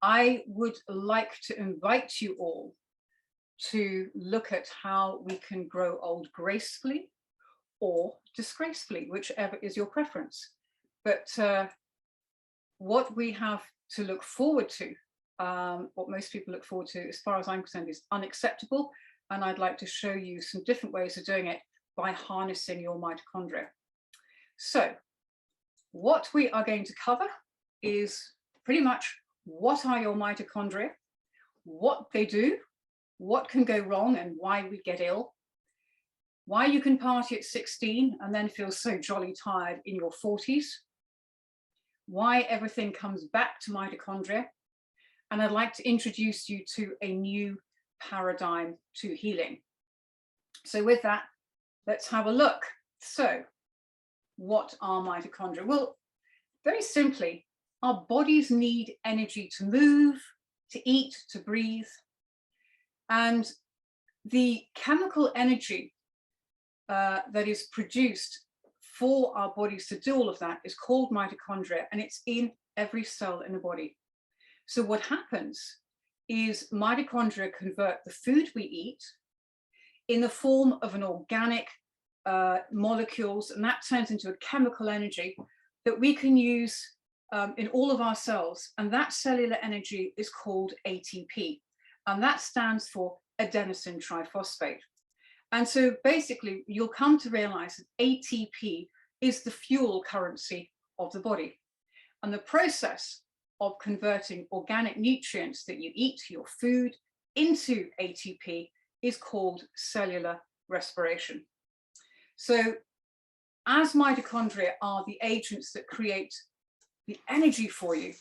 I would like to invite you all to look at how we can grow old gracefully or disgracefully, whichever is your preference. But what we have to look forward to, what most people look forward to, as far as I'm concerned, is unacceptable. And I'd like to show you some different ways of doing it by harnessing your mitochondria. So what we are going to cover is pretty much what are your mitochondria, what they do, what can go wrong and why we get ill, why you can party at 16 and then feel so jolly tired in your 40s, why everything comes back to mitochondria, and I'd like to introduce you to a new paradigm to healing. So with that, let's have a look. So what are mitochondria? Well, very simply, our bodies need energy to move, to eat, to breathe. And the chemical energy that is produced for our bodies to do all of that is called mitochondria, and it's in every cell in the body. So what happens is mitochondria convert the food we eat in the form of an organic molecules, and that turns into a chemical energy that we can use in all of our cells. And that cellular energy is called ATP, and that stands for adenosine triphosphate. And so basically, you'll come to realize that ATP is the fuel currency of the body. And the process of converting organic nutrients that you eat, your food, into ATP is called cellular respiration. So as mitochondria are the agents that create the energy for you,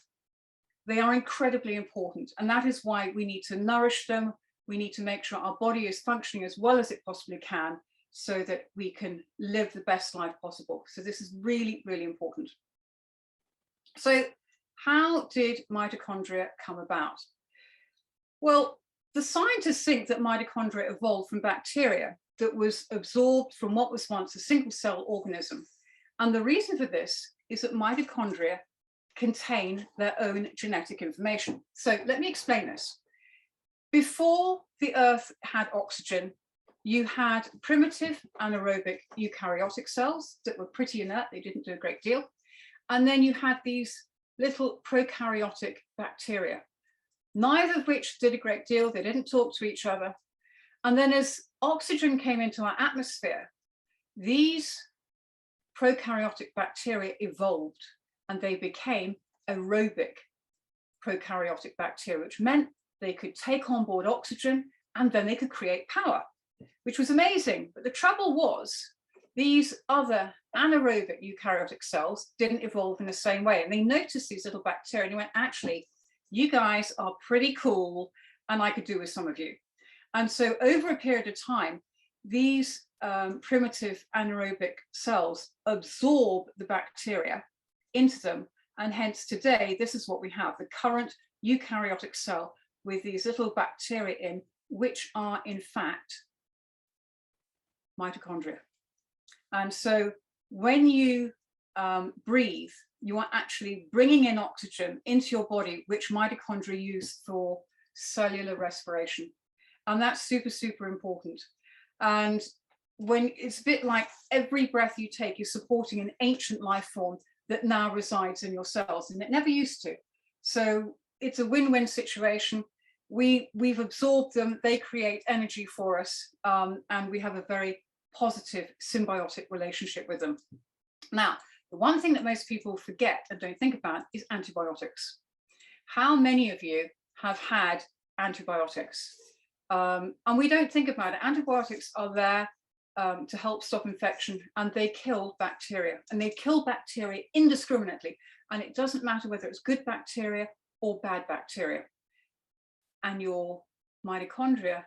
they are incredibly important. And that is why we need to nourish them. We need to make sure our body is functioning as well as it possibly can so that we can live the best life possible. So this is really, really important. So how did mitochondria come about? Well, the scientists think that mitochondria evolved from bacteria that was absorbed from what was once a single cell organism. And the reason for this is that mitochondria contain their own genetic information. So let me explain this. Before the Earth had oxygen, you had primitive anaerobic eukaryotic cells that were pretty inert, they didn't do a great deal. And then you had these little prokaryotic bacteria, neither of which did a great deal, they didn't talk to each other. And then as oxygen came into our atmosphere, these prokaryotic bacteria evolved and they became aerobic prokaryotic bacteria, which meant they could take on board oxygen and then they could create power, which was amazing. But the trouble was these other anaerobic eukaryotic cells didn't evolve in the same way. And they noticed these little bacteria and they went, actually, you guys are pretty cool and I could do with some of you. And so over a period of time, these primitive anaerobic cells absorb the bacteria into them. And hence today, this is what we have, the current eukaryotic cell with these little bacteria in, which are in fact mitochondria. And so when you breathe, you are actually bringing in oxygen into your body, which mitochondria use for cellular respiration. And that's super, super important. And when it's a bit like every breath you take, you're supporting an ancient life form that now resides in your cells, and it never used to. So it's a win-win situation. We've absorbed them, they create energy for us, and we have a very positive symbiotic relationship with them. Now, the one thing that most people forget and don't think about is antibiotics. How many of you have had antibiotics? And we don't think about it. Antibiotics are there to help stop infection, and they kill bacteria, and they kill bacteria indiscriminately. And it doesn't matter whether it's good bacteria or bad bacteria. And your mitochondria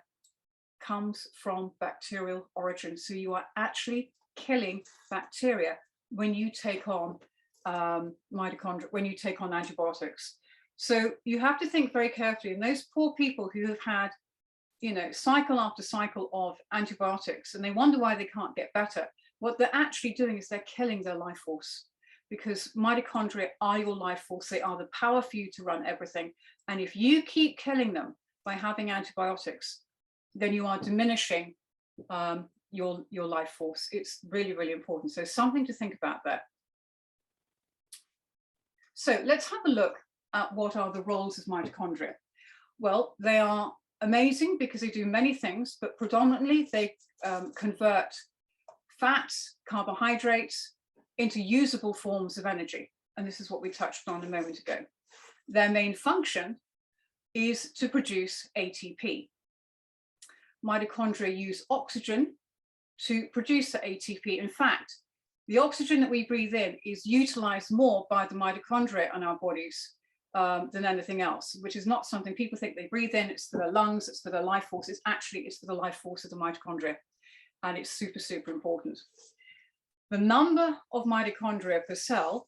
comes from bacterial origin. So you are actually killing bacteria when you take on mitochondria, when you take on antibiotics. So you have to think very carefully. And those poor people who have had, you know, cycle after cycle of antibiotics, and they wonder why they can't get better, what they're actually doing is they're killing their life force, because mitochondria are your life force. They are the power for you to run everything. And if you keep killing them by having antibiotics, then you are diminishing your life force. It's really, really important. So something to think about there. So let's have a look at what are the roles of mitochondria. Well, they are amazing because they do many things, but predominantly they convert fats, carbohydrates into usable forms of energy. And this is what we touched on a moment ago. Their main function is to produce ATP. Mitochondria use oxygen to produce the ATP. In fact, the oxygen that we breathe in is utilized more by the mitochondria in our bodies than anything else, which is not something people think they breathe in. It's for their lungs, it's for their life force. It's for the life force of the mitochondria. And it's super, super important. The number of mitochondria per cell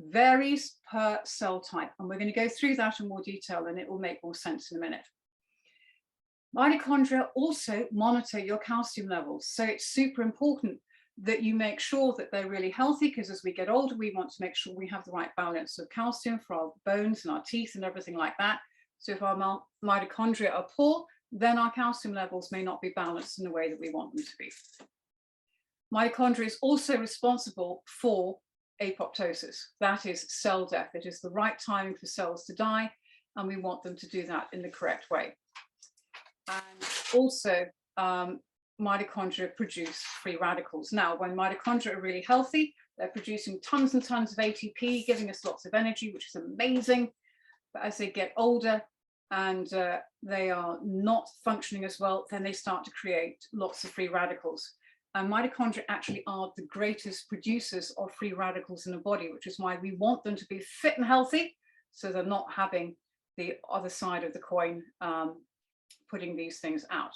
varies per cell type. And we're going to go through that in more detail and it will make more sense in a minute. Mitochondria also monitor your calcium levels. So it's super important that you make sure that they're really healthy, because as we get older, we want to make sure we have the right balance of calcium for our bones and our teeth and everything like that. So if our mitochondria are poor, then our calcium levels may not be balanced in the way that we want them to be. Mitochondria is also responsible for apoptosis. That is cell death. It is the right timing for cells to die, and we want them to do that in the correct way. And also, mitochondria produce free radicals. Now, when mitochondria are really healthy, they're producing tons and tons of ATP, giving us lots of energy, which is amazing. But as they get older and they are not functioning as well, then they start to create lots of free radicals. And mitochondria actually are the greatest producers of free radicals in the body, which is why we want them to be fit and healthy, so they're not having the other side of the coin, putting these things out.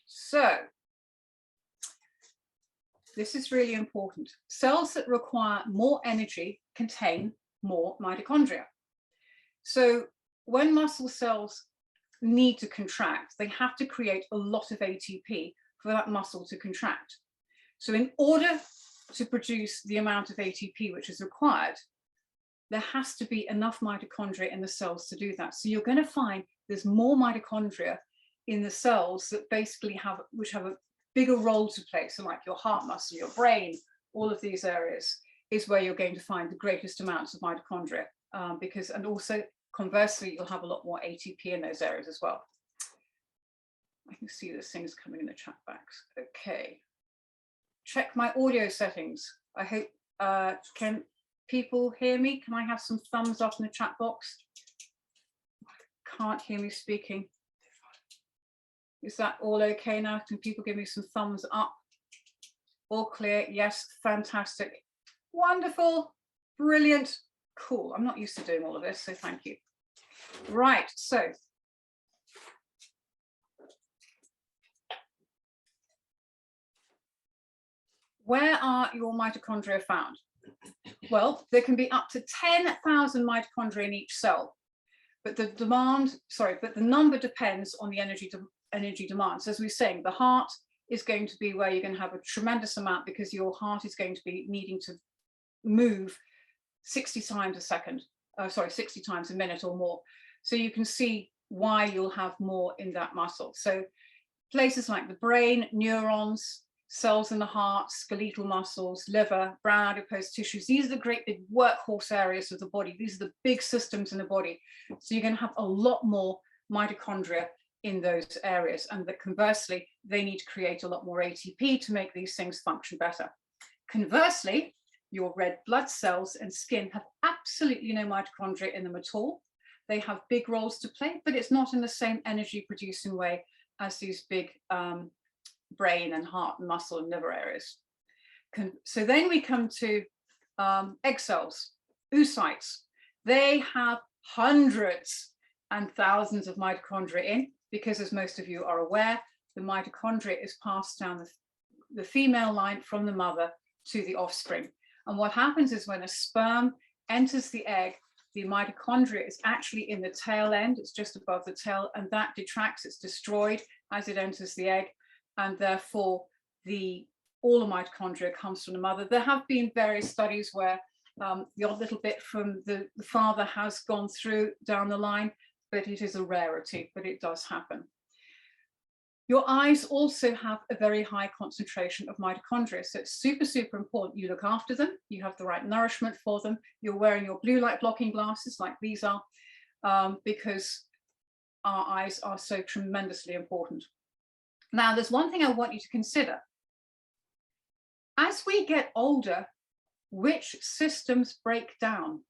So this is really important. Cells that require more energy contain more mitochondria. So when muscle cells need to contract, they have to create a lot of ATP for that muscle to contract. So in order to produce the amount of ATP which is required, there has to be enough mitochondria in the cells to do that. So you're going to find there's more mitochondria in the cells that basically have a bigger role to play. So like your heart muscle, your brain, all of these areas is where you're going to find the greatest amounts of mitochondria, and also conversely, you'll have a lot more ATP in those areas as well. I can see there's things coming in the chat box. Okay. Check my audio settings. I hope, can people hear me? Can I have some thumbs up in the chat box? Can't hear me speaking. Is that all okay now? Can people give me some thumbs up? All clear? Yes, fantastic. Wonderful, brilliant, cool. I'm not used to doing all of this, so thank you. Right, so where are your mitochondria found? Well, there can be up to 10,000 mitochondria in each cell, but the number depends on the energy demand. So as we were saying, the heart is going to be where you're going to have a tremendous amount, because your heart is going to be needing to move 60 times a minute or more. So you can see why you'll have more in that muscle. So places like the brain, neurons, cells in the heart, skeletal muscles, liver, brown adipose tissues, these are the great big workhorse areas of the body. These are the big systems in the body. So you're going to have a lot more mitochondria in those areas, and that conversely, they need to create a lot more ATP to make these things function better. Conversely, your red blood cells and skin have absolutely no mitochondria in them at all. They have big roles to play, but it's not in the same energy producing way as these big brain and heart and muscle and liver areas. So then we come to egg cells, oocytes. They have hundreds and thousands of mitochondria in, because as most of you are aware, the mitochondria is passed down the female line from the mother to the offspring. And what happens is when a sperm enters the egg, the mitochondria is actually in the tail end, it's just above the tail, and that detracts, it's destroyed as it enters the egg, and therefore all the mitochondria comes from the mother. There have been various studies where the odd little bit from the father has gone through down the line, but it is a rarity, but it does happen. Your eyes also have a very high concentration of mitochondria, so it's super, super important you look after them, you have the right nourishment for them, you're wearing your blue light blocking glasses like these are, because our eyes are so tremendously important. Now, there's one thing I want you to consider. As we get older, which systems break down?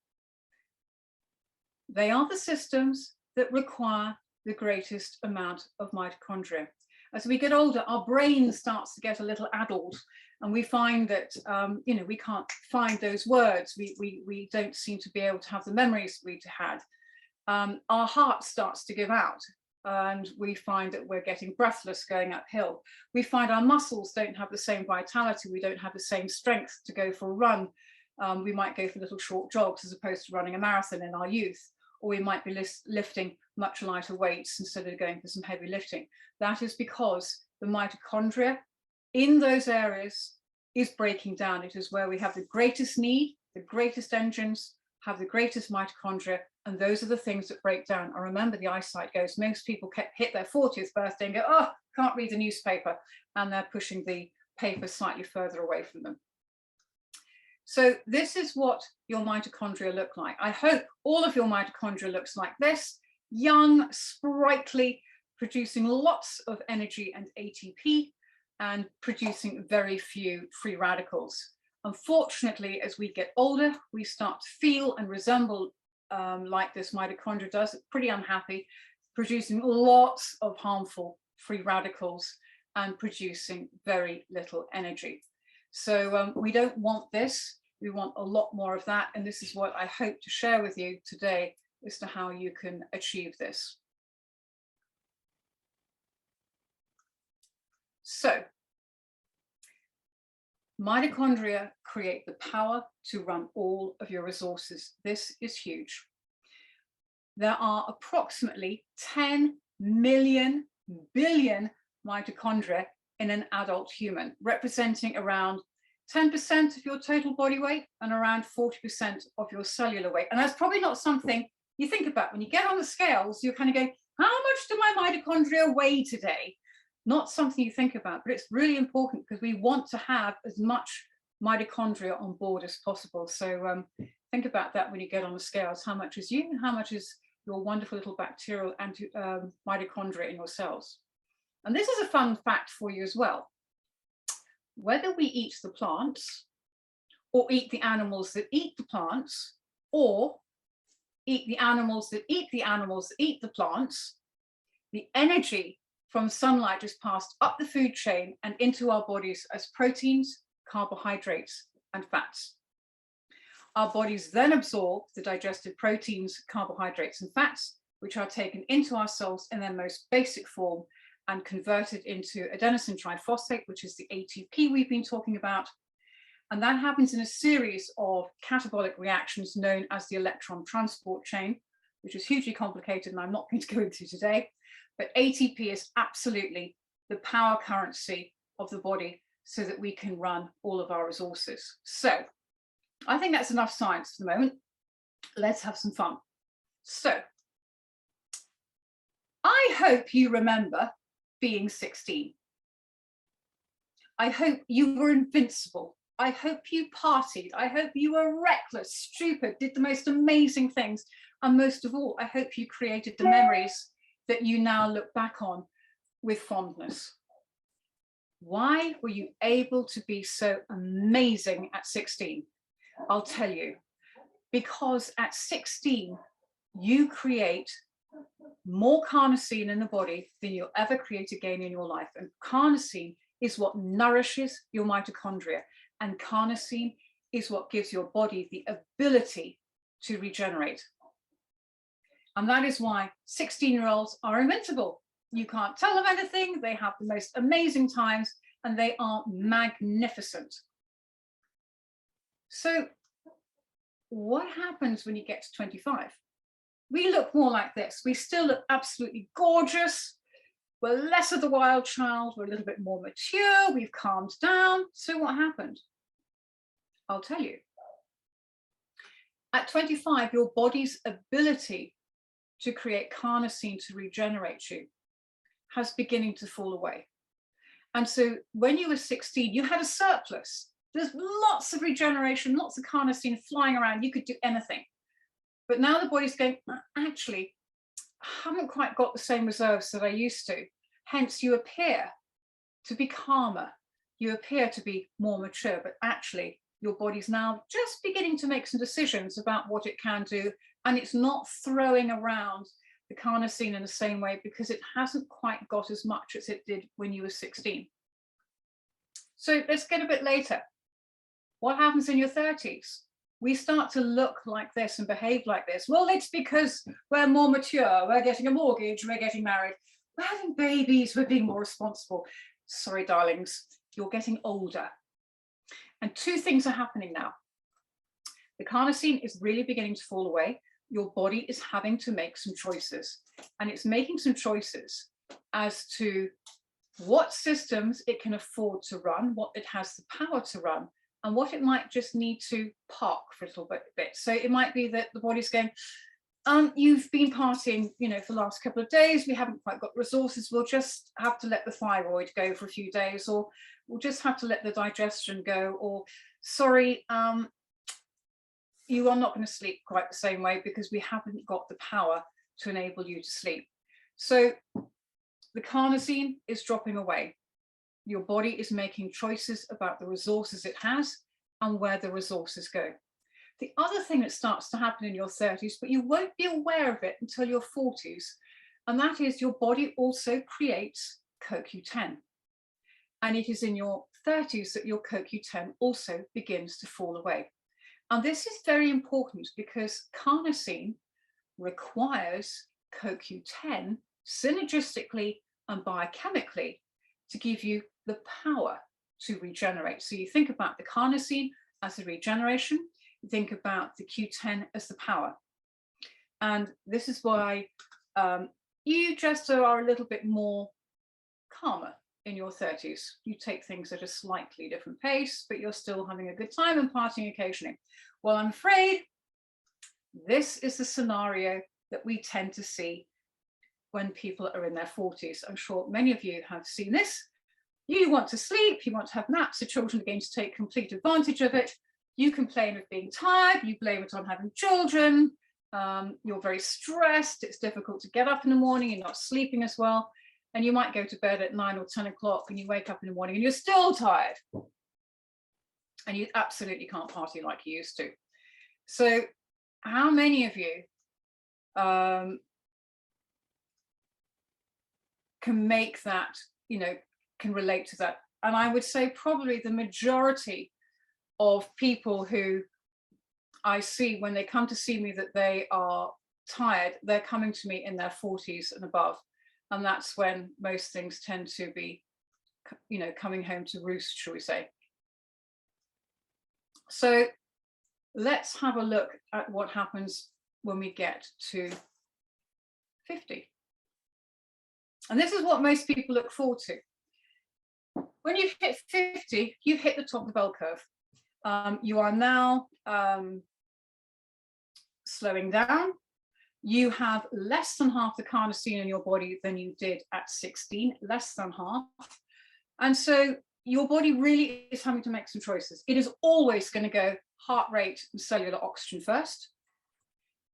They are the systems that require the greatest amount of mitochondria. As we get older, our brain starts to get a little addled, and we find that we can't find those words. We don't seem to be able to have the memories we had. Our heart starts to give out, and we find that we're getting breathless going uphill. We find our muscles don't have the same vitality. We don't have the same strength to go for a run. We might go for little short jogs as opposed to running a marathon in our youth, or we might be lifting much lighter weights instead of going for some heavy lifting. That is because the mitochondria in those areas is breaking down. It is where we have the greatest need, the greatest engines, have the greatest mitochondria, and those are the things that break down. I remember the eyesight goes. Most people hit their 40th birthday and go, oh, can't read the newspaper, and they're pushing the paper slightly further away from them. So this is what your mitochondria look like. I hope all of your mitochondria looks like this, young, sprightly, producing lots of energy and ATP, and producing very few free radicals. Unfortunately, as we get older, we start to feel and resemble like this mitochondria does, pretty unhappy, producing lots of harmful free radicals and producing very little energy. So we don't want this. We want a lot more of that. And this is what I hope to share with you today as to how you can achieve this. So mitochondria create the power to run all of your resources. This is huge. There are approximately 10 million billion mitochondria in an adult human, representing around 10% of your total body weight and around 40% of your cellular weight. And that's probably not something you think about. When you get on the scales, you're kind of going, how much do my mitochondria weigh today? Not something you think about, but it's really important because we want to have as much mitochondria on board as possible. So think about that when you get on the scales. How much is you and how much is your wonderful little bacterial mitochondria in your cells? And this is a fun fact for you as well. Whether we eat the plants or eat the animals that eat the plants, or eat the animals that eat the animals that eat the plants, the energy from sunlight is passed up the food chain and into our bodies as proteins, carbohydrates, and fats. Our bodies then absorb the digested proteins, carbohydrates, and fats, which are taken into our cells in their most basic form and converted into adenosine triphosphate, which is the ATP we've been talking about. And that happens in a series of catabolic reactions known as the electron transport chain, which is hugely complicated and I'm not going to go into today. But ATP is absolutely the power currency of the body so that we can run all of our resources. So I think that's enough science for the moment. Let's have some fun. So I hope you remember being 16. I hope you were invincible. I hope you partied. I hope you were reckless, stupid, did the most amazing things. And most of all, I hope you created the memories that you now look back on with fondness. Why were you able to be so amazing at 16? I'll tell you, because at 16, you create more carnosine in the body than you'll ever create again in your life. And carnosine is what nourishes your mitochondria. And carnosine is what gives your body the ability to regenerate. And that is why 16-year-olds are invincible. You can't tell them anything. They have the most amazing times and they are magnificent. So what happens when you get to 25? We look more like this. We still look absolutely gorgeous. We're less of the wild child. We're a little bit more mature. We've calmed down. So what happened? I'll tell you. At 25, your body's ability to create carnosine to regenerate you has beginning to fall away. And so when you were 16, you had a surplus. There's lots of regeneration, lots of carnosine flying around. You could do anything. But now the body's going, actually, I haven't quite got the same reserves that I used to. Hence, you appear to be calmer. You appear to be more mature, but actually, your body's now just beginning to make some decisions about what it can do. And it's not throwing around the carnosine in the same way because it hasn't quite got as much as it did when you were 16. So let's get a bit later. What happens in your 30s? We start to look like this and behave like this. Well, it's because we're more mature, we're getting a mortgage, we're getting married, we're having babies, we're being more responsible. Sorry, darlings, you're getting older. And two things are happening now. The carnosine is really beginning to fall away. Your body is having to make some choices. And it's making some choices as to what systems it can afford to run, what it has the power to run, and what it might just need to park for a little bit. So it might be that the body's going, you've been partying, for the last couple of days, we haven't quite got resources, we'll just have to let the thyroid go for a few days, or we'll just have to let the digestion go, or sorry, you are not going to sleep quite the same way because we haven't got the power to enable you to sleep. So the carnosine is dropping away. Your body is making choices about the resources it has and where the resources go. The other thing that starts to happen in your 30s, but you won't be aware of it until your 40s, and that is your body also creates CoQ10. And it is in your 30s that your CoQ10 also begins to fall away. And this is very important because carnosine requires CoQ10 synergistically and biochemically to give you the power to regenerate. So you think about the carnosine as the regeneration, you think about the Q10 as the power. And this is why you just are a little bit more calmer in your 30s. You take things at a slightly different pace, but you're still having a good time and partying occasionally. Well, I'm afraid this is the scenario that we tend to see when people are in their 40s. I'm sure many of you have seen this. You want to sleep, you want to have naps, the children are going to take complete advantage of it. You complain of being tired, you blame it on having children, you're very stressed, it's difficult to get up in the morning, you're not sleeping as well, and you might go to bed at 9 or 10 o'clock and you wake up in the morning and you're still tired. And you absolutely can't party like you used to. So how many of you can make that, can relate to that? And I would say probably the majority of people who I see when they come to see me that they are tired, they're coming to me in their 40s and above. And that's when most things tend to be, coming home to roost, shall we say. So let's have a look at what happens when we get to 50. And this is what most people look forward to. When you hit 50, you've hit the top of the bell curve. You are now slowing down. You have less than half the carnosine in your body than you did at 16, less than half. And so your body really is having to make some choices. It is always going to go heart rate and cellular oxygen first.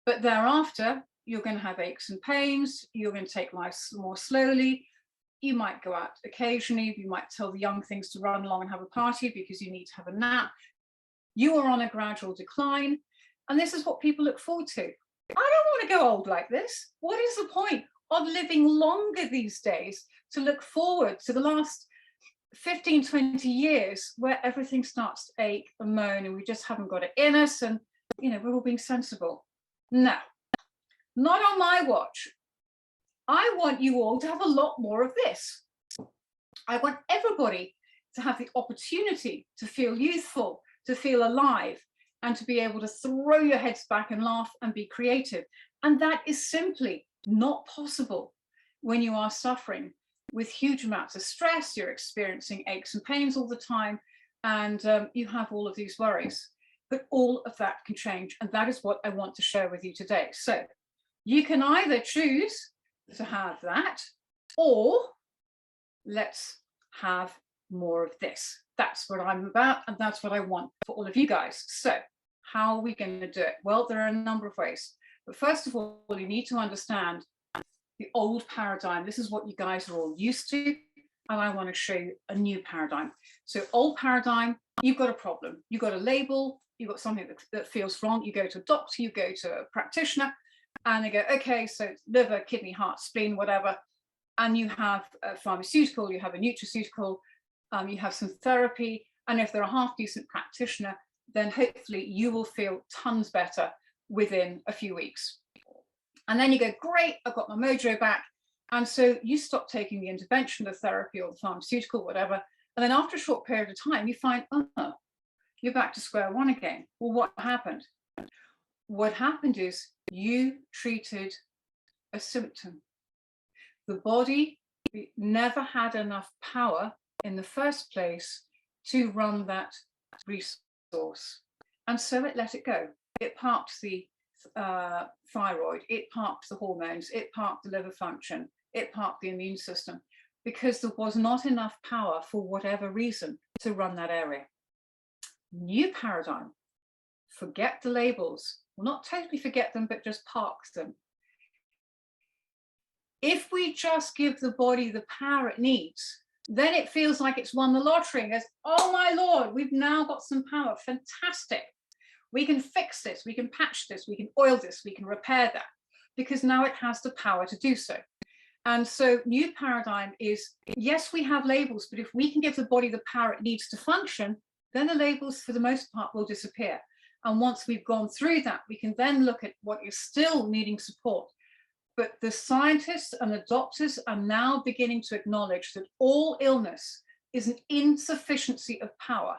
But thereafter, you're going to have aches and pains. You're going to take life more slowly. You might go out occasionally. You might tell the young things to run along and have a party because you need to have a nap. You are on a gradual decline. And this is what people look forward to. I don't want to go old like this. What is the point of living longer these days to look forward to the last 15, 20 years where everything starts to ache and moan and we just haven't got it in us and, we're all being sensible? No, not on my watch. I want you all to have a lot more of this. I want everybody to have the opportunity to feel youthful, to feel alive, and to be able to throw your heads back and laugh and be creative. And that is simply not possible when you are suffering with huge amounts of stress, you're experiencing aches and pains all the time, and you have all of these worries. But all of that can change, and that is what I want to share with you today. So You can either choose to have that, or let's have more of this. That's what I'm about, and that's what I want for all of you guys. So how are we going to do it? Well, there are a number of ways. But first of all, you need to understand the old paradigm. This is what you guys are all used to, and I want to show you a new paradigm. So old paradigm, you've got a problem. You've got a label, you've got something that feels wrong. You go to a doctor, you go to a practitioner, and they go, okay, so it's liver, kidney, heart, spleen, whatever. And you have a pharmaceutical, you have a nutraceutical, you have some therapy. And if they're a half decent practitioner, then hopefully you will feel tons better within a few weeks. And then you go, great, I've got my mojo back. And so you stop taking the intervention, the therapy or the pharmaceutical, whatever. And then after a short period of time, you find, oh, you're back to square one again. Well, what happened? What happened is you treated a symptom. The body never had enough power in the first place to run that resource. And so it let it go. It parked the thyroid, it parked the hormones, it parked the liver function, it parked the immune system, because there was not enough power for whatever reason to run that area. New paradigm, forget the labels. Well, not totally forget them, but just park them. If we just give the body the power it needs, then it feels like it's won the lottery and goes, oh my Lord, we've now got some power, fantastic. We can fix this, we can patch this, we can oil this, we can repair that, because now it has the power to do so. And so new paradigm is, yes, we have labels, but if we can give the body the power it needs to function, then the labels for the most part will disappear. And once we've gone through that, we can then look at what is still needing support. But the scientists and the doctors are now beginning to acknowledge that all illness is an insufficiency of power.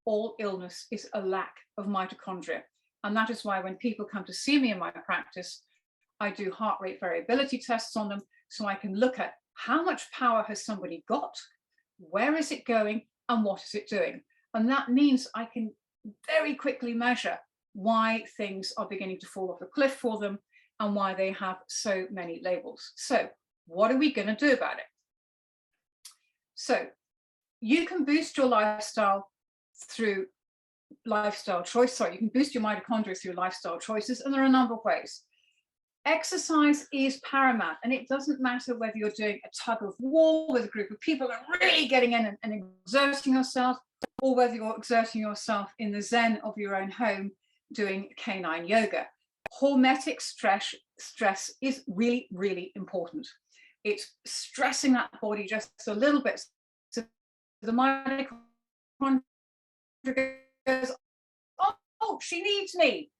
All illness is a lack of mitochondria. And that is why when people come to see me in my practice, I do heart rate variability tests on them, so I can look at how much power has somebody got, where is it going, and what is it doing. And that means I can very quickly measure why things are beginning to fall off a cliff for them and why they have so many labels. So what are we going to do about it? So you can boost your lifestyle through lifestyle choice. Sorry, you can boost your mitochondria through lifestyle choices, and there are a number of ways. Exercise is paramount, and it doesn't matter whether you're doing a tug of war with a group of people and really getting in and exerting yourself, or whether you're exerting yourself in the zen of your own home doing canine yoga. Hormetic stress is really, really important. It's stressing that body just a little bit, so the mitochondria goes, oh, she needs me.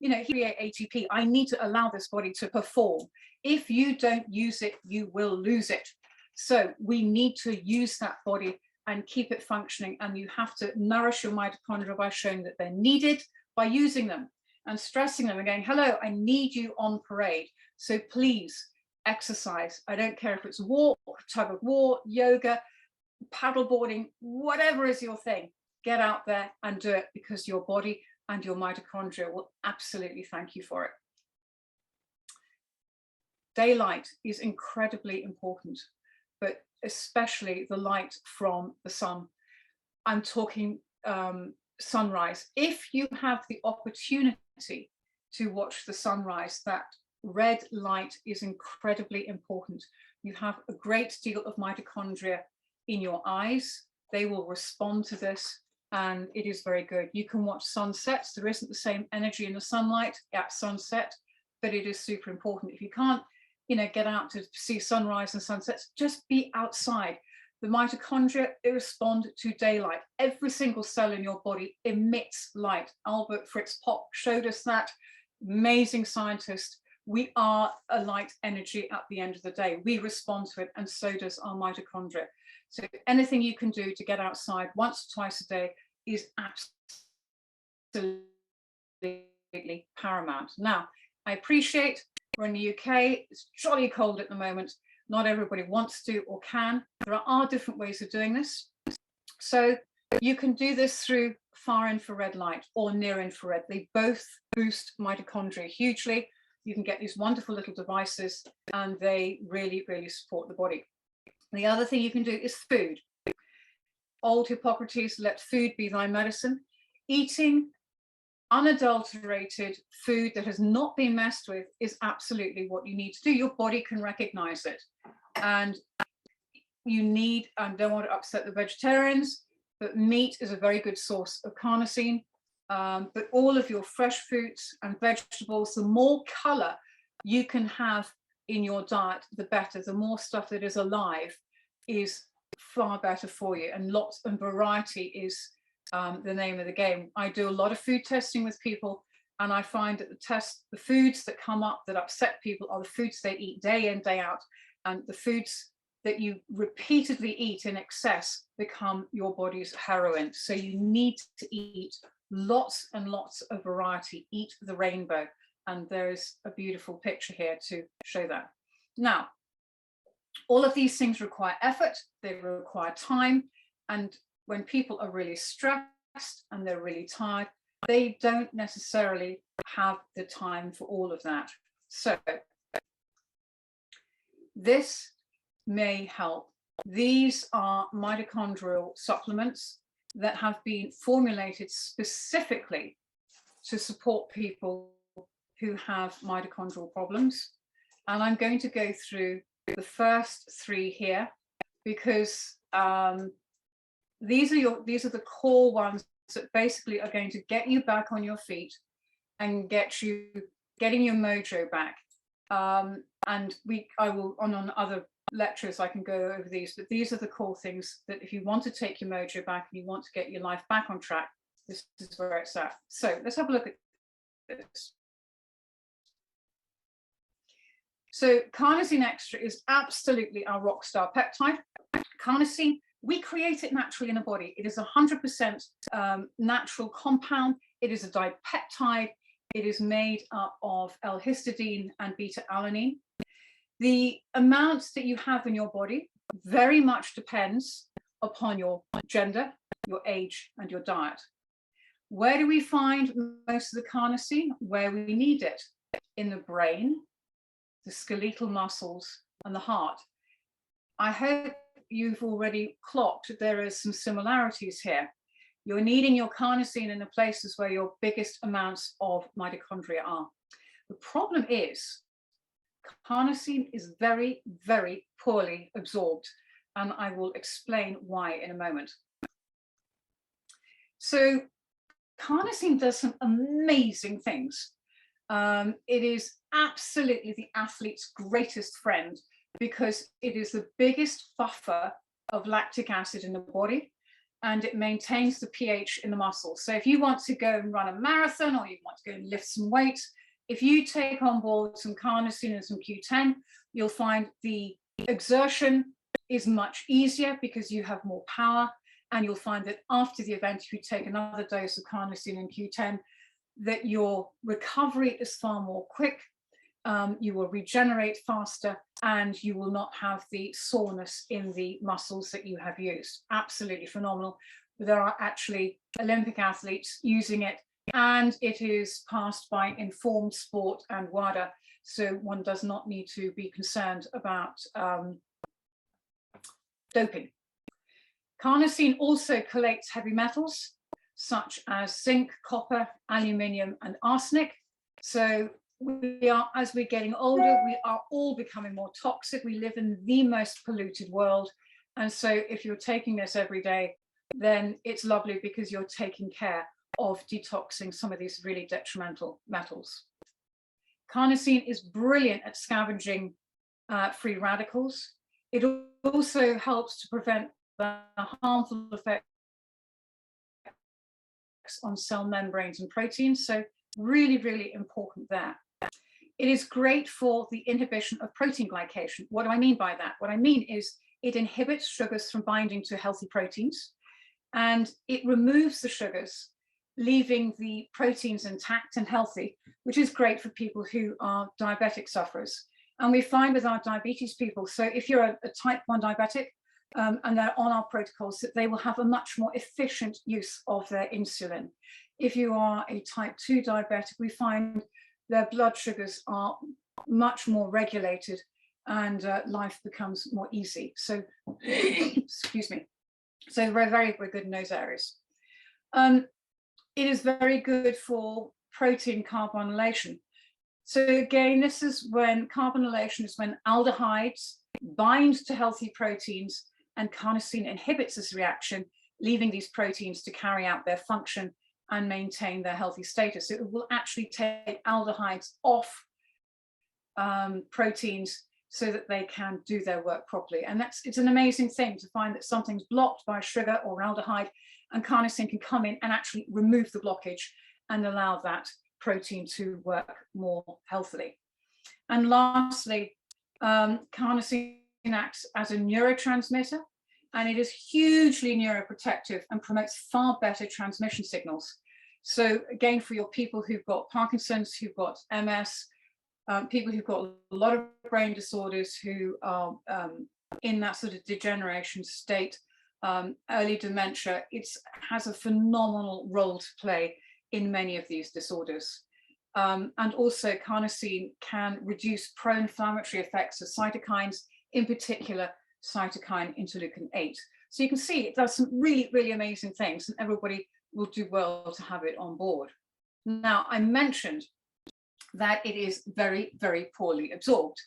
You know, here ATP, I need to allow this body to perform. If you don't use it, you will lose it. So we need to use that body and keep it functioning. And you have to nourish your mitochondria by showing that they're needed, by using them and stressing them and going, hello, I need you on parade. So please exercise. I don't care if it's walk, tug of war, yoga, paddleboarding, whatever is your thing. Get out there and do it, because your body and your mitochondria will absolutely thank you for it. Daylight is incredibly important, but especially the light from the sun. I'm talking sunrise. If you have the opportunity to watch the sunrise, that red light is incredibly important. You have a great deal of mitochondria in your eyes. They will respond to this, and it is very good. You can watch sunsets. There isn't the same energy in the sunlight at sunset, but it is super important. If you can't, you know, get out to see sunrise and sunsets, just be outside. The mitochondria respond to daylight. Every single cell in your body emits light. Albert Fritz Popp showed us that. Amazing scientist. We are a light energy at the end of the day. We respond to it, and so does our mitochondria. So anything you can do to get outside once or twice a day is absolutely paramount. Now, I appreciate we're in the UK. It's jolly cold at the moment. Not everybody wants to or can. There are different ways of doing this. So you can do this through far infrared light or near infrared. They both boost mitochondria hugely. you can get these wonderful little devices, and they really, really support the body. The other thing you can do is food. Old Hippocrates, let food be thy medicine. Eating unadulterated food that has not been messed with is absolutely what you need to do. Your body can recognize it. And you need, and don't want to upset the vegetarians, but meat is a very good source of carnosine. But all of your fresh fruits and vegetables, the more color you can have in your diet, the better. The more stuff that is alive is far better for you. And lots and variety is the name of the game. I do a lot of food testing with people, and I find that the foods that come up that upset people are the foods they eat day in, day out, and the foods that you repeatedly eat in excess become your body's heroin. So you need to eat lots and lots of variety. Eat the rainbow. And there's a beautiful picture here to show that. Now, all of these things require effort, they require time, and when people are really stressed and they're really tired, they don't necessarily have the time for all of that. So this may help. These are mitochondrial supplements that have been formulated specifically to support people who have mitochondrial problems. And I'm going to go through the first three here because these are the core ones that basically are going to get you back on your feet and getting your mojo back. And I will on other lectures I can go over these, but these are the core things that if you want to take your mojo back and you want to get your life back on track, this is where it's at. So let's have a look at this. So carnosine extra is absolutely our rock star peptide. Carnosine, we create it naturally in the body. It is 100% natural compound. It is a dipeptide. It is made up of L-histidine and beta-alanine. The amounts that you have in your body very much depends upon your gender, your age, and your diet. Where do we find most of the carnosine? Where we need it. In the brain, the skeletal muscles, and the heart. I hope you've already clocked there are some similarities here. You're needing your carnosine in the places where your biggest amounts of mitochondria are. The problem is carnosine is very, very poorly absorbed, and I will explain why in a moment. So carnosine does some amazing things. It is absolutely the athlete's greatest friend because it is the biggest buffer of lactic acid in the body, and it maintains the pH in the muscles. So if you want to go and run a marathon, or you want to go and lift some weights, if you take on board some carnosine and some Q10, you'll find the exertion is much easier because you have more power, and you'll find that after the event, if you take another dose of carnosine and Q10, that your recovery is far more quick, you will regenerate faster, and you will not have the soreness in the muscles that you have used. Absolutely phenomenal. There are actually Olympic athletes using it, and it is passed by Informed Sport and WADA, so one does not need to be concerned about doping. Carnosine also collates heavy metals, such as zinc, copper, aluminium, and arsenic. So we are, as we're getting older, we are all becoming more toxic. We live in the most polluted world. And so if you're taking this every day, then it's lovely because you're taking care of detoxing some of these really detrimental metals. Carnosine is brilliant at scavenging free radicals. It also helps to prevent the harmful effects on cell membranes and proteins, so really, really important there. It is great for the inhibition of protein glycation. What do I mean by that? What I mean is it inhibits sugars from binding to healthy proteins, and it removes the sugars, leaving the proteins intact and healthy, which is great for people who are diabetic sufferers. And we find with our diabetes people, so if you're a type 1 diabetic, and they're on our protocols, that they will have a much more efficient use of their insulin. If you are a type 2 diabetic, we find their blood sugars are much more regulated, and life becomes more easy. So, excuse me. So very, very good in those areas. It is very good for protein carbonylation. So again, this is when carbonylation is when aldehydes bind to healthy proteins, and carnosine inhibits this reaction, leaving these proteins to carry out their function and maintain their healthy status. So it will actually take aldehydes off proteins so that they can do their work properly. And it's an amazing thing to find that something's blocked by sugar or aldehyde, and carnosine can come in and actually remove the blockage and allow that protein to work more healthily. And lastly, carnosine acts as a neurotransmitter, and it is hugely neuroprotective and promotes far better transmission signals. So again, for your people who've got Parkinson's, who've got MS, people who've got a lot of brain disorders, who are in that sort of degeneration state, early dementia, it has a phenomenal role to play in many of these disorders. And also carnosine can reduce pro-inflammatory effects of cytokines, in particular cytokine interleukin 8. So you can see it does some really, really amazing things, and everybody will do well to have it on board. Now, I mentioned that it is very, very poorly absorbed.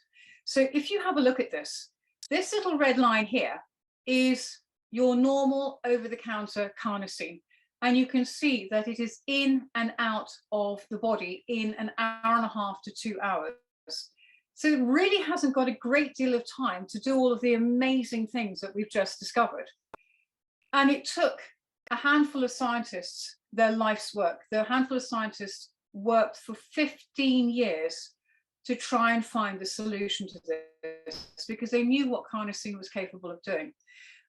So if you have a look at this little red line here is your normal over-the-counter carnosine. And you can see that it is in and out of the body in an hour and a half to 2 hours. So it really hasn't got a great deal of time to do all of the amazing things that we've just discovered. And it took a handful of scientists their life's work. The handful of scientists worked for 15 years to try and find the solution to this, because they knew what carnosine was capable of doing.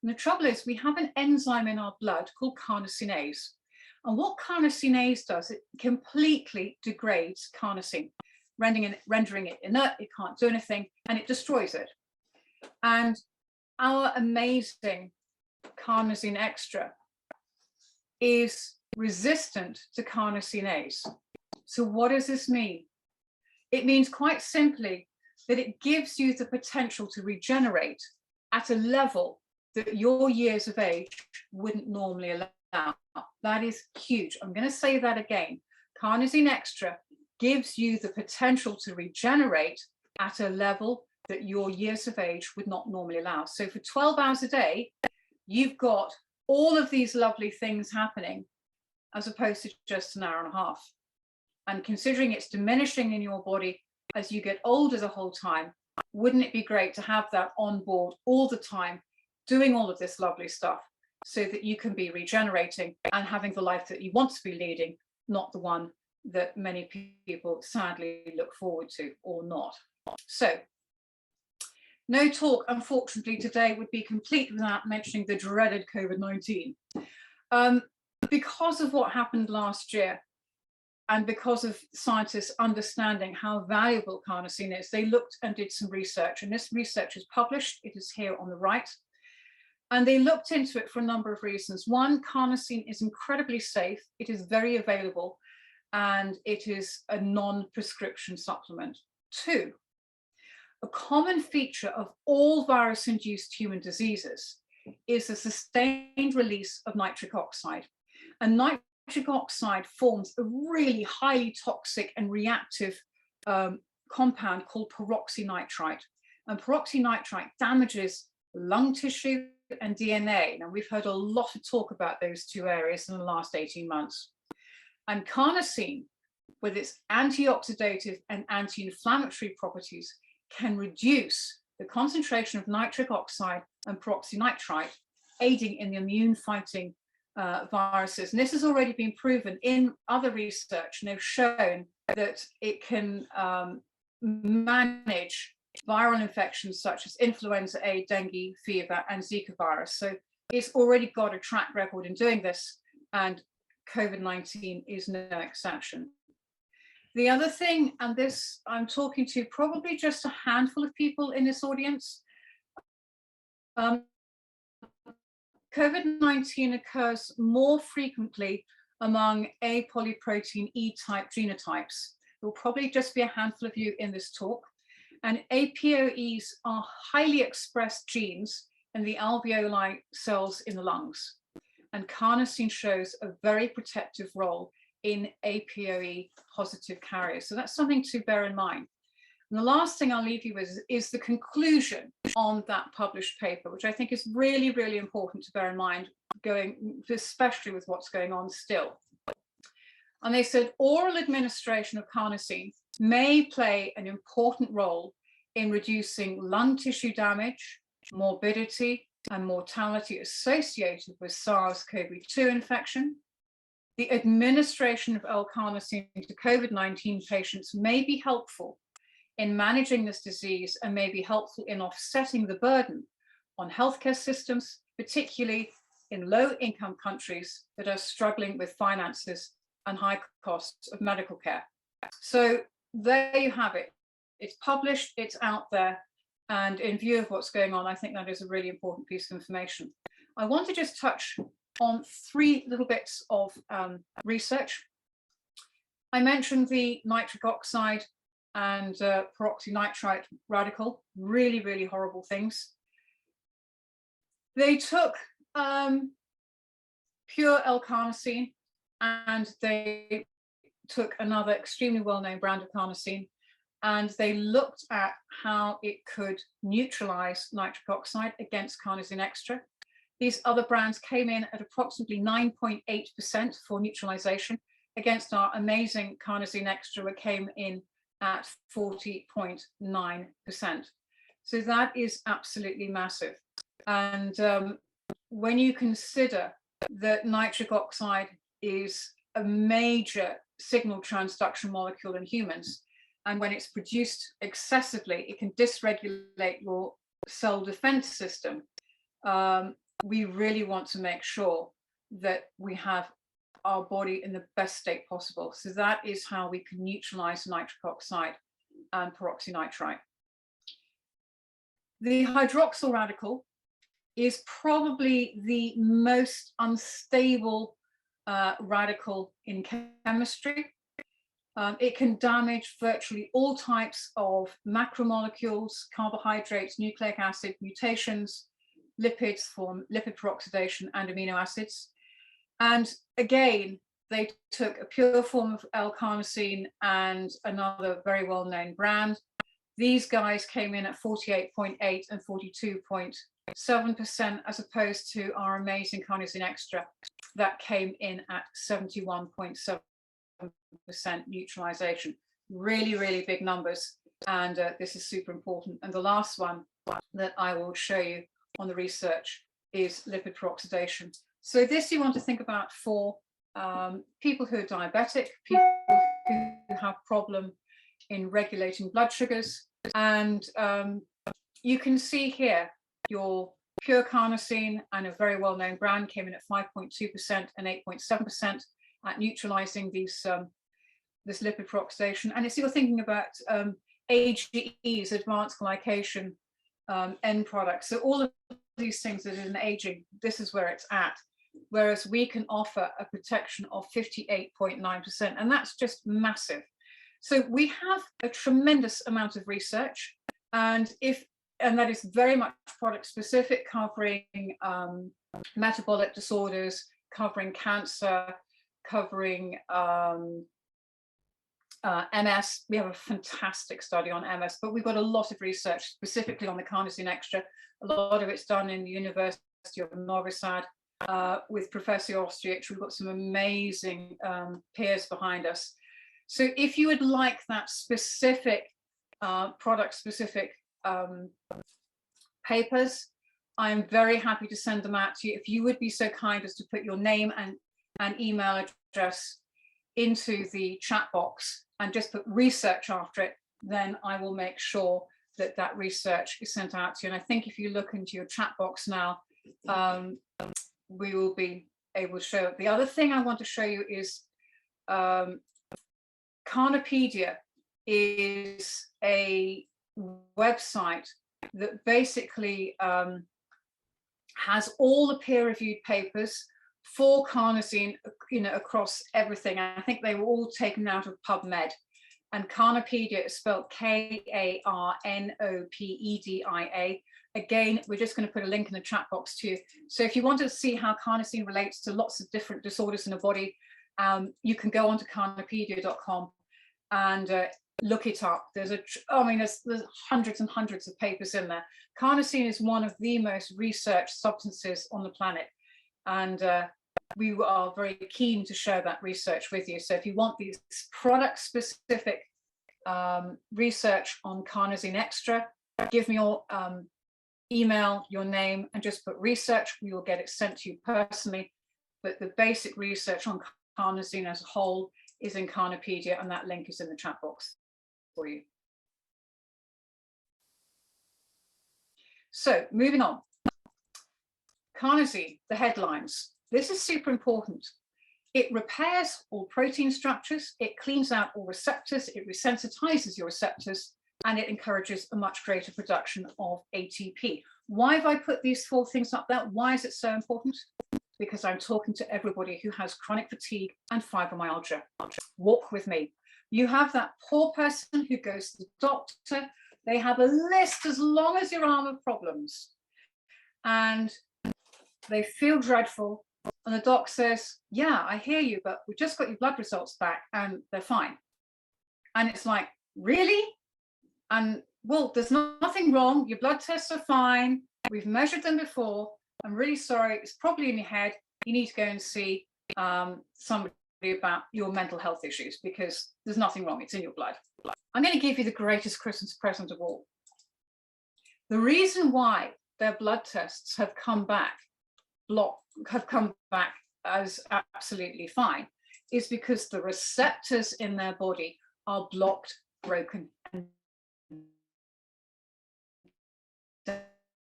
And the trouble is, we have an enzyme in our blood called carnosinase. And what carnosinase does, it completely degrades carnosine, rendering it inert, it can't do anything, and it destroys it. And our amazing carnosine extra is resistant to carnosinase. So what does this mean? It means quite simply that it gives you the potential to regenerate at a level that your years of age wouldn't normally allow. That is huge. I'm going to say that again. Carnosine extra gives you the potential to regenerate at a level that your years of age would not normally allow. So for 12 hours a day, you've got all of these lovely things happening, as opposed to just an hour and a half. And considering it's diminishing in your body as you get older the whole time, wouldn't it be great to have that on board all the time, doing all of this lovely stuff, so that you can be regenerating and having the life that you want to be leading, not the one that many people sadly look forward to, or not. So no talk, unfortunately, today would be complete without mentioning the dreaded COVID-19. Because of what happened last year, and because of scientists understanding how valuable carnosine is, they looked and did some research, and this research is published. It is here on the right. And they looked into it for a number of reasons. One, carnosine is incredibly safe. It is very available, and it is a non-prescription supplement. Two, a common feature of all virus-induced human diseases is the sustained release of nitric oxide. And nitric oxide forms a really highly toxic and reactive compound called peroxynitrite. And peroxynitrite damages lung tissue and DNA. Now, we've heard a lot of talk about those two areas in the last 18 months. And carnosine, with its antioxidative and anti-inflammatory properties, can reduce the concentration of nitric oxide and peroxynitrite, aiding in the immune fighting viruses. And this has already been proven in other research, and they've shown that it can manage viral infections such as influenza A, dengue fever, and Zika virus. So it's already got a track record in doing this, and COVID-19 is no exception. The other thing, and this I'm talking to probably just a handful of people in this audience, COVID-19 occurs more frequently among apolyprotein E-type genotypes. There will probably just be a handful of you in this talk. And APOEs are highly expressed genes in the alveoli cells in the lungs. And carnosine shows a very protective role in APOE positive carriers. So that's something to bear in mind. And the last thing I'll leave you with is the conclusion on that published paper, which I think is really, really important to bear in mind, especially with what's going on still. And they said oral administration of carnosine may play an important role in reducing lung tissue damage, morbidity, and mortality associated with SARS-CoV-2 infection. The administration of L-carnosine to COVID-19 patients may be helpful in managing this disease and may be helpful in offsetting the burden on healthcare systems, particularly in low-income countries that are struggling with finances and high costs of medical care. So there you have it. It's published, it's out there, and in view of what's going on, I think that is a really important piece of information. I want to just touch on 3 little bits of research. I mentioned the nitric oxide and peroxynitrite radical, really, really horrible things. They took pure L-carnosine and they took another extremely well-known brand of carnosine, and they looked at how it could neutralize nitric oxide against carnosine extra. These other brands came in at approximately 9.8% for neutralization against our amazing carnosine extra, which came in at 40.9%. So that is absolutely massive. And when you consider that nitric oxide is a major signal transduction molecule in humans, and when it's produced excessively, it can dysregulate your cell defense system. We really want to make sure that we have our body in the best state possible. So that is how we can neutralize nitric oxide and peroxynitrite. The hydroxyl radical is probably the most unstable radical in chemistry. It can damage virtually all types of macromolecules, carbohydrates, nucleic acid mutations, lipids form lipid peroxidation, and amino acids. And again, they took a pure form of L-carnosine and another very well-known brand. These guys came in at 48.8 and 42.7%, as opposed to our amazing carnosine extra that came in at 71.7% neutralization. Really, really big numbers. And this is super important. And the last one that I will show you on the research is lipid peroxidation. So this you want to think about for people who are diabetic, people who have problem in regulating blood sugars. And you can see here your pure carnosine and a very well-known brand came in at 5.2% and 8.7% at neutralizing these this lipid peroxidation. And if you're thinking about AGEs, advanced glycation end products, so all of these things that are in aging, this is where it's at. Whereas we can offer a protection of 58.9%, and that's just massive. So we have a tremendous amount of research, and that is very much product specific, covering metabolic disorders, covering cancer, covering MS. We have a fantastic study on MS, but we've got a lot of research specifically on the carnosine extra. A lot of it's done in the University of Novi Sad with Professor Ostrich. We've got some amazing peers behind us. So if you would like that specific product specific papers, I'm very happy to send them out to you. If you would be so kind as to put your name and email address into the chat box and just put research after it, then I will make sure that that research is sent out to you. And I think if you look into your chat box now, we will be able to show it. The other thing I want to show you is Carnopedia is a website that basically has all the peer-reviewed papers for carnosine, across everything. I think they were all taken out of PubMed, and Carnopedia is spelled K-A-R-N-O-P-E-D-I-A. Again, we're just going to put a link in the chat box too. So if you want to see how carnosine relates to lots of different disorders in the body, you can go onto carnopedia.com and look it up. There's there's hundreds and hundreds of papers in there. Carnosine is one of the most researched substances on the planet, and we are very keen to share that research with you. So if you want these product-specific research on carnosine extra, give me your email, your name, and just put research. We will get it sent to you personally. But the basic research on carnosine as a whole is in Carnopedia, and that link is in the chat box for you. So moving on. Carnosine, the headlines. This is super important. It repairs all protein structures, it cleans out all receptors, it resensitizes your receptors, and it encourages a much greater production of ATP. Why have I put these 4 things up there? Why is it so important? Because I'm talking to everybody who has chronic fatigue and fibromyalgia. Walk with me. You have that poor person who goes to the doctor. They have a list as long as your arm of problems, and they feel dreadful. And the doc says, yeah, I hear you, but we just got your blood results back and they're fine. And it's like, really? And well, there's nothing wrong. Your blood tests are fine. We've measured them before. I'm really sorry. It's probably in your head. You need to go and see somebody about your mental health issues, because there's nothing wrong. It's in your blood. I'm going to give you the greatest Christmas present of all. The reason why their blood tests have come back as absolutely fine is because the receptors in their body are blocked, broken, and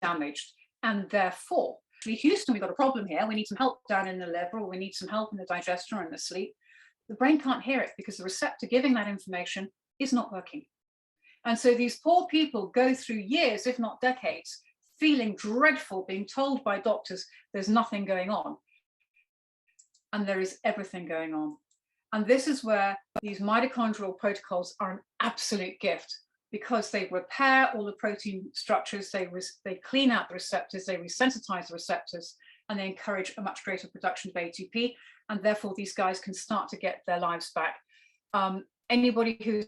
damaged. And therefore, Houston, we've got a problem here. We need some help down in the liver, or we need some help in the digestion or in the sleep. The brain can't hear it because the receptor giving that information is not working. And so these poor people go through years, if not decades, feeling dreadful, being told by doctors there's nothing going on. And there is everything going on. And this is where these mitochondrial protocols are an absolute gift, because they repair all the protein structures, they clean out the receptors, they resensitize the receptors, and they encourage a much greater production of ATP. And therefore, these guys can start to get their lives back. Anybody who's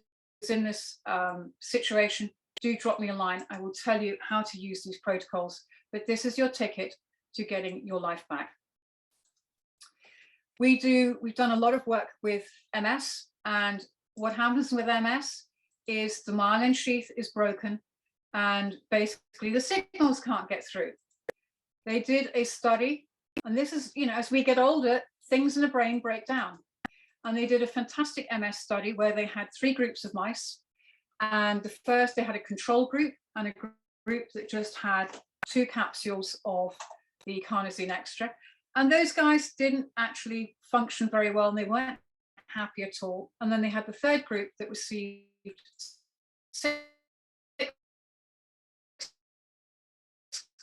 in this situation, do drop me a line. I will tell you how to use these protocols, but this is your ticket to getting your life back. We've done a lot of work with MS, and what happens with MS is the myelin sheath is broken, and basically the signals can't get through. They did a study, and this is, as we get older, things in the brain break down. And they did a fantastic MS study where they had 3 groups of mice. And the first, they had a control group and a group that just had 2 capsules of the carnosine extra. And those guys didn't actually function very well, and they weren't happy at all. And then they had the third group that received 6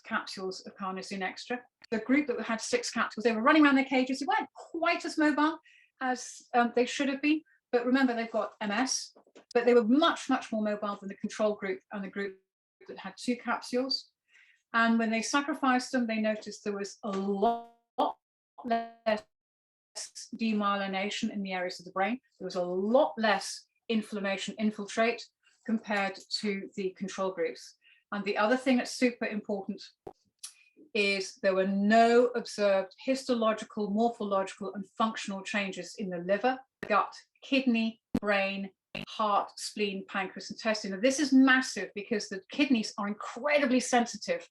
capsules of carnosine extra. The group that had 6 capsules, they were running around their cages. They weren't quite as mobile as they should have been. But remember, they've got MS, but they were much, much more mobile than the control group and the group that had 2 capsules. And when they sacrificed them, they noticed there was a lot less demyelination in the areas of the brain. There was a lot less inflammation infiltrate compared to the control groups. And the other thing that's super important is there were no observed histological, morphological, and functional changes in the liver, gut, kidney, brain, heart, spleen, pancreas, intestine. Now, this is massive because the kidneys are incredibly sensitive.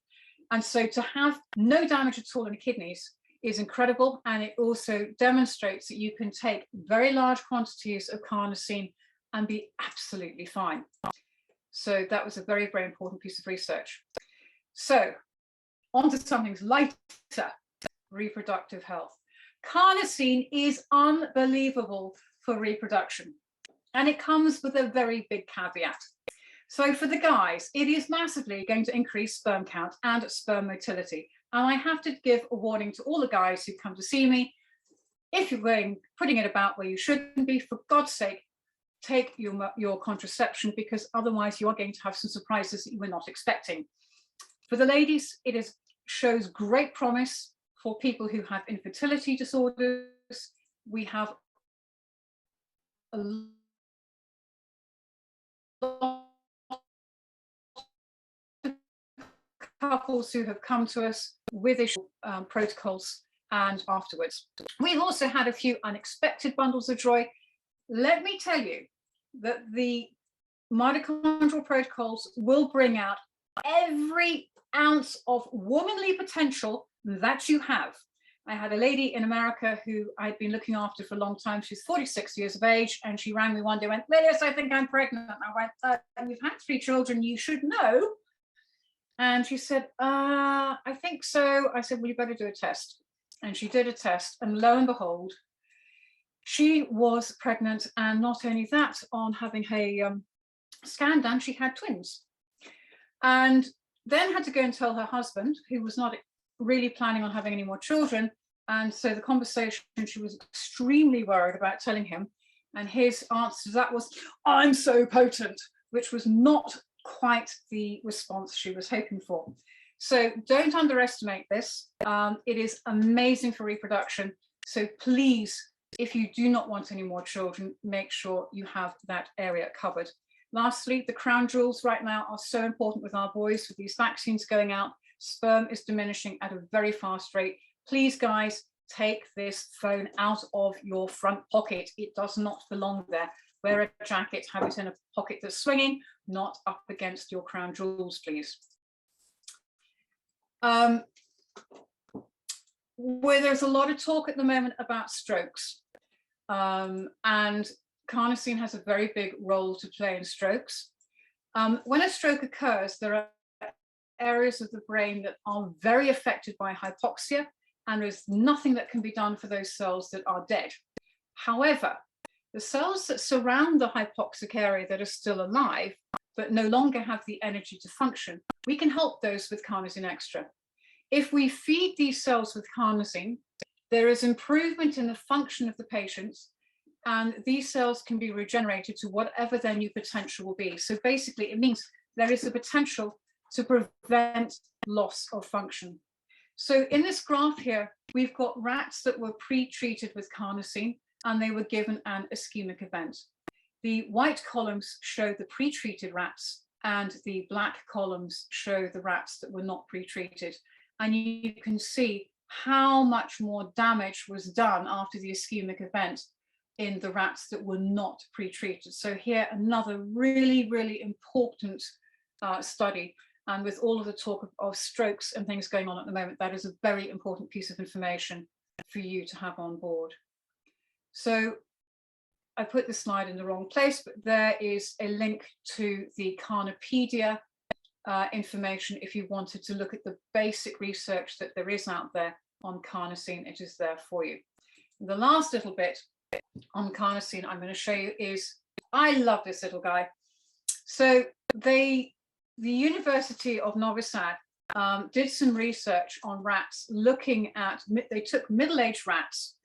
And so to have no damage at all in the kidneys is incredible. And it also demonstrates that you can take very large quantities of carnosine and be absolutely fine. So that was a very, very important piece of research. So on to something lighter, reproductive health. Carnosine is unbelievable for reproduction, and it comes with a very big caveat. So for the guys, it is massively going to increase sperm count and sperm motility. And I have to give a warning to all the guys who come to see me. If you're putting it about where you shouldn't be, for God's sake, take your contraception, because otherwise you are going to have some surprises that you were not expecting. For the ladies, it shows great promise for people who have infertility disorders. We have a lot of couples who have come to us with issue protocols and afterwards. We've also had a few unexpected bundles of joy. Let me tell you that the mitochondrial protocols will bring out every ounce of womanly potential that you have. I had a lady in America who I'd been looking after for a long time. She's 46 years of age, and she rang me one day and went, Lilias, I think I'm pregnant. I went, you've had 3 children, you should know. And she said, I think so. I said, well, you better do a test. And she did a test, and lo and behold, she was pregnant. And not only that, on having a scan done, she had twins. And then had to go and tell her husband, who was not really planning on having any more children. And so the conversation, she was extremely worried about telling him. And his answer to that was, I'm so potent, which was not quite the response she was hoping for. So don't underestimate this. It is amazing for reproduction. So please, if you do not want any more children, make sure you have that area covered. Lastly, the crown jewels right now are so important with our boys. With these vaccines going out, sperm is diminishing at a very fast rate. Please, guys, take this phone out of your front pocket. It does not belong there. Wear a jacket, have it in a pocket that's swinging, not up against your crown jewels, please. Where there's a lot of talk at the moment about strokes, and carnosine has a very big role to play in strokes. When a stroke occurs, there are areas of the brain that are very affected by hypoxia, and there's nothing that can be done for those cells that are dead. However, the cells that surround the hypoxic area that are still alive, but no longer have the energy to function, we can help those with carnosine extra. If we feed these cells with carnosine, there is improvement in the function of the patients, and these cells can be regenerated to whatever their new potential will be. So basically, it means there is the potential to prevent loss of function. So in this graph here, we've got rats that were pre-treated with carnosine, and they were given an ischemic event. The white columns show the pre-treated rats, and the black columns show the rats that were not pre-treated. And you can see how much more damage was done after the ischemic event in the rats that were not pre-treated. So here, another really, really important study. And with all of the talk of strokes and things going on at the moment, that is a very important piece of information for you to have on board. So I put the slide in the wrong place, but there is a link to the Carnopedia information if you wanted to look at the basic research that there is out there on carnosine. It is there for you. The last little bit on carnosine I'm going to show you is, I love this little guy. So the University of Novi Sad did some research on rats, looking at, they took middle-aged rats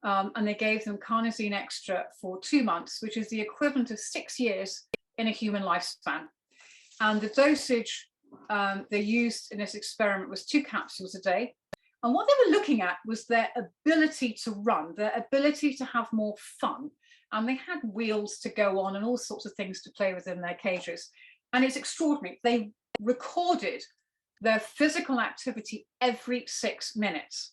and they gave them carnosine extra for 2 months, which is the equivalent of 6 years in a human lifespan. And the dosage they used in this experiment was 2 capsules a day. And what they were looking at was their ability to run, their ability to have more fun. And they had wheels to go on and all sorts of things to play with in their cages. And it's extraordinary. They recorded their physical activity every 6 minutes.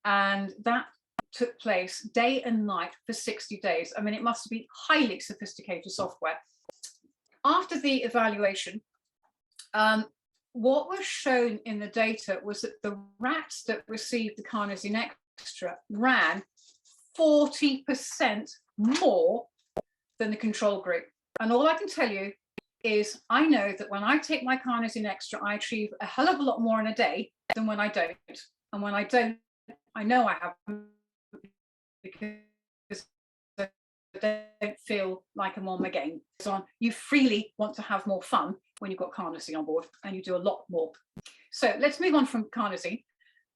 And that took place day and night for 60 days. I mean, it must be highly sophisticated software. After the evaluation, what was shown in the data was that the rats that received the carnosine extra ran 40% more than the control group. And all I can tell you is I know that when I take my carnosine extra, I achieve a hell of a lot more in a day than when I don't. And when I don't, I know I have, because I don't feel like I'm on my game. So you freely want to have more fun when you've got carnosine on board, and you do a lot more. So let's move on from carnosine.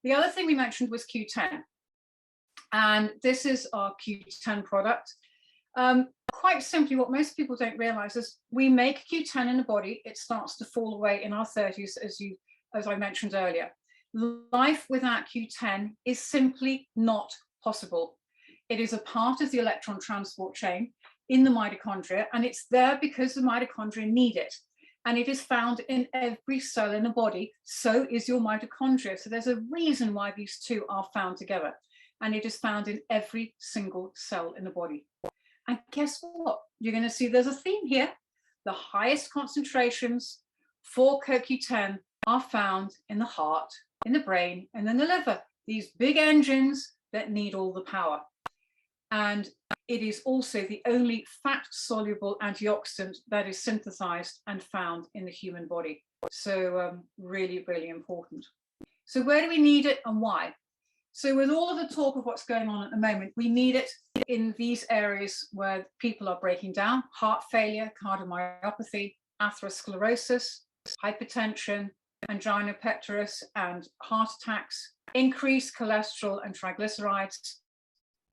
The other thing we mentioned was Q10. And this is our Q10 product. Quite simply, what most people don't realize is we make Q10 in the body, it starts to fall away in our 30s, as I mentioned earlier. Life without Q10 is simply not possible. It is a part of the electron transport chain in the mitochondria, and it's there because the mitochondria need it. And it is found in every cell in the body. So is your mitochondria. So there's a reason why these two are found together. And it is found in every single cell in the body. And guess what? You're going to see there's a theme here. The highest concentrations for CoQ10 are found in the heart, in the brain, and in the liver. These big engines that need all the power. And it is also the only fat-soluble antioxidant that is synthesized and found in the human body. So really, really important. So where do we need it and why? So with all of the talk of what's going on at the moment, we need it in these areas where people are breaking down: heart failure, cardiomyopathy, atherosclerosis, hypertension, angina pectoris and heart attacks, increased cholesterol and triglycerides,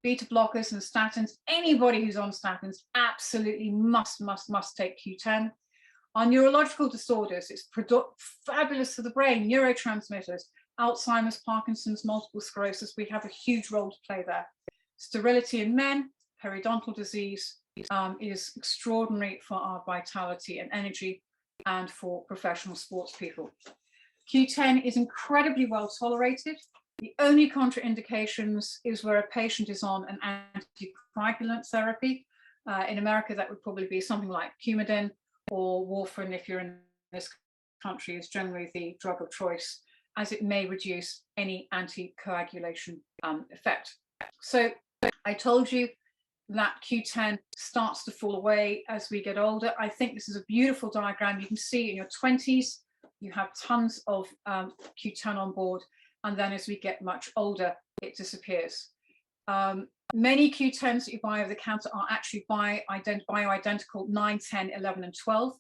beta blockers and statins. Anybody who's on statins absolutely must take Q10. On neurological disorders, it's fabulous for the brain, neurotransmitters, Alzheimer's, Parkinson's, multiple sclerosis. We have a huge role to play there. Sterility in men, periodontal disease is extraordinary for our vitality and energy and for professional sports people. Q10 is incredibly well tolerated. The only contraindications is where a patient is on an anticoagulant therapy. In America, that would probably be something like Coumadin, or warfarin, if you're in this country, is generally the drug of choice, as it may reduce any anticoagulation effect. So I told you that Q10 starts to fall away as we get older. I think this is a beautiful diagram. You can see in your 20s, you have tons of Q10 on board. And then as we get much older, it disappears. Many Q10s that you buy over the counter are actually bioidentical 9, 10, 11, and 12.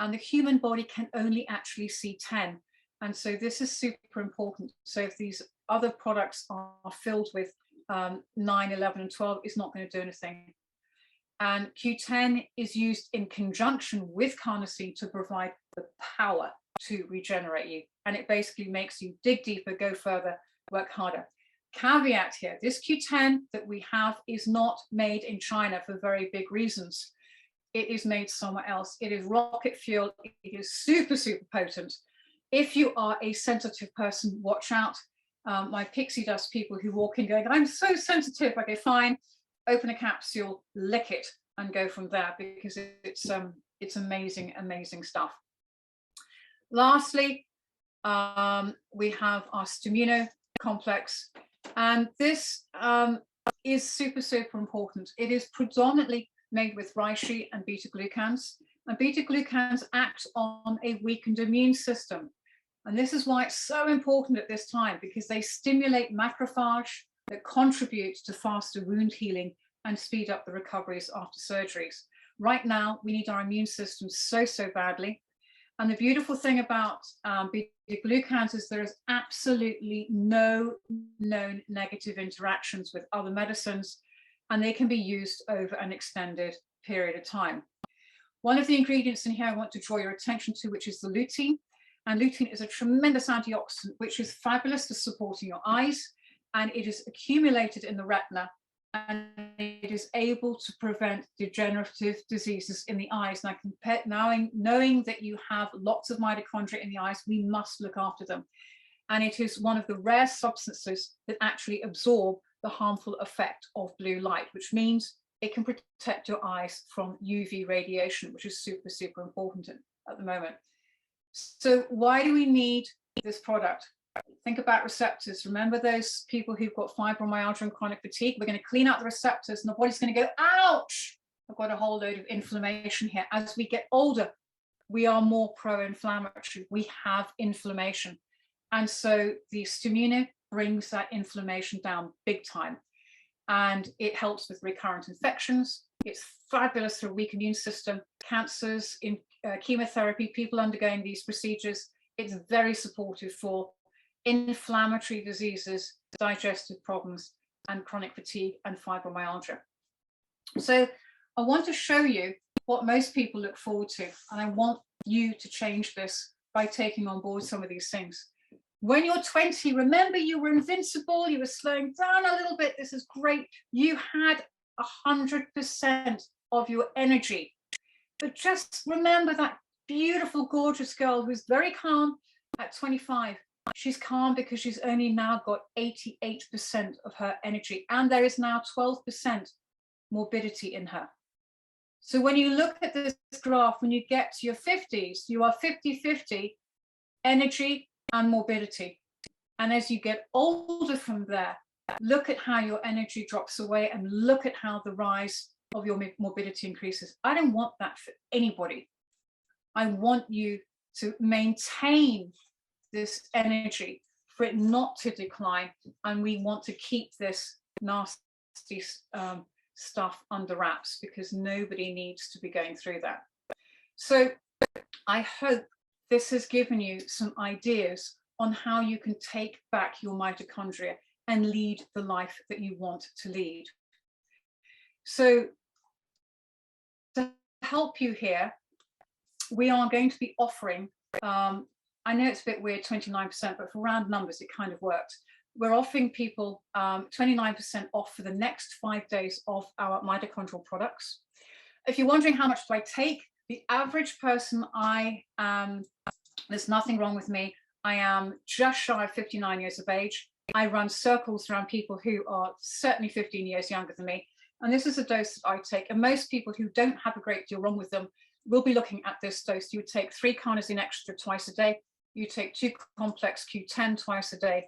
And the human body can only actually see 10. And so this is super important. So if these other products are filled with 9, 11, and 12, it's not going to do anything. And Q10 is used in conjunction with carnosine to provide the power to regenerate you. And it basically makes you dig deeper, go further, work harder. Caveat here, this Q10 that we have is not made in China for very big reasons. It is made somewhere else. It is rocket fuel. It is super, super potent. If you are a sensitive person, watch out. My pixie dust people who walk in going, I'm so sensitive. Okay, fine. Open a capsule, lick it, and go from there, because it's amazing, amazing stuff. Lastly, we have our Stimino complex, and this is super, super important. It is predominantly made with reishi and beta-glucans, and beta-glucans act on a weakened immune system. And this is why it's so important at this time, because they stimulate macrophage that contributes to faster wound healing and speed up the recoveries after surgeries. Right now, we need our immune system so, so badly. And the beautiful thing about beta-glucans is there is absolutely no known negative interactions with other medicines, and they can be used over an extended period of time. One of the ingredients in here I want to draw your attention to, which is the lutein. And lutein is a tremendous antioxidant, which is fabulous for supporting your eyes, and it is accumulated in the retina, and it is able to prevent degenerative diseases in the eyes. And knowing that you have lots of mitochondria in the eyes, we must look after them. And it is one of the rare substances that actually absorb the harmful effect of blue light, which means it can protect your eyes from UV radiation, which is super, super important at the moment. So why do we need this product? Think about receptors. Remember those people who've got fibromyalgia and chronic fatigue? We're going to clean out the receptors and the body's going to go, ouch, I've got a whole load of inflammation here. As we get older, we are more pro-inflammatory. We have inflammation. And so the Stimino brings that inflammation down big time. And it helps with recurrent infections. It's fabulous for a weak immune system, cancers, in chemotherapy, people undergoing these procedures. It's very supportive for inflammatory diseases, digestive problems, and chronic fatigue and fibromyalgia. So I want to show you what most people look forward to, and I want you to change this by taking on board some of these things. When you're 20, remember you were invincible, you were slowing down a little bit, this is great. You had 100% of your energy. But just remember that beautiful, gorgeous girl who's very calm at 25. She's calm because she's only now got 88% of her energy, and there is now 12% morbidity in her. So when you look at this graph, when you get to your 50s, you are 50-50 energy and morbidity. And as you get older from there, look at how your energy drops away and look at how the rise of your morbidity increases. I don't want that for anybody. I want you to maintain this energy, for it not to decline, and we want to keep this nasty stuff under wraps, because nobody needs to be going through that. So I hope this has given you some ideas on how you can take back your mitochondria and lead the life that you want to lead. So to help you here, we are going to be offering, I know it's a bit weird, 29%, but for round numbers, it kind of worked. We're offering people 29% off for the next 5 days of our mitochondrial products. If you're wondering how much do I take, the average person there's nothing wrong with me. I am just shy of 59 years of age. I run circles around people who are certainly 15 years younger than me. And this is a dose that I take. And most people who don't have a great deal wrong with them will be looking at this dose. You would take 3 carnosine extra twice a day. You take 2 complex Q10 twice a day.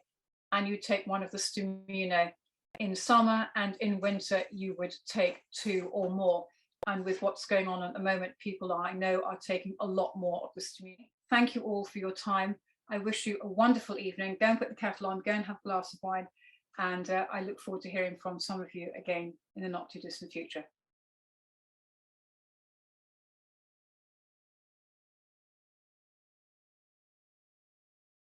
And you take 1 of the Stumino. In summer and in winter, you would take 2 or more. And with what's going on at the moment, people I know are taking a lot more of the Stumino. Thank you all for your time. I wish you a wonderful evening. Go and put the kettle on, go and have a glass of wine. And I look forward to hearing from some of you again in the not too distant future.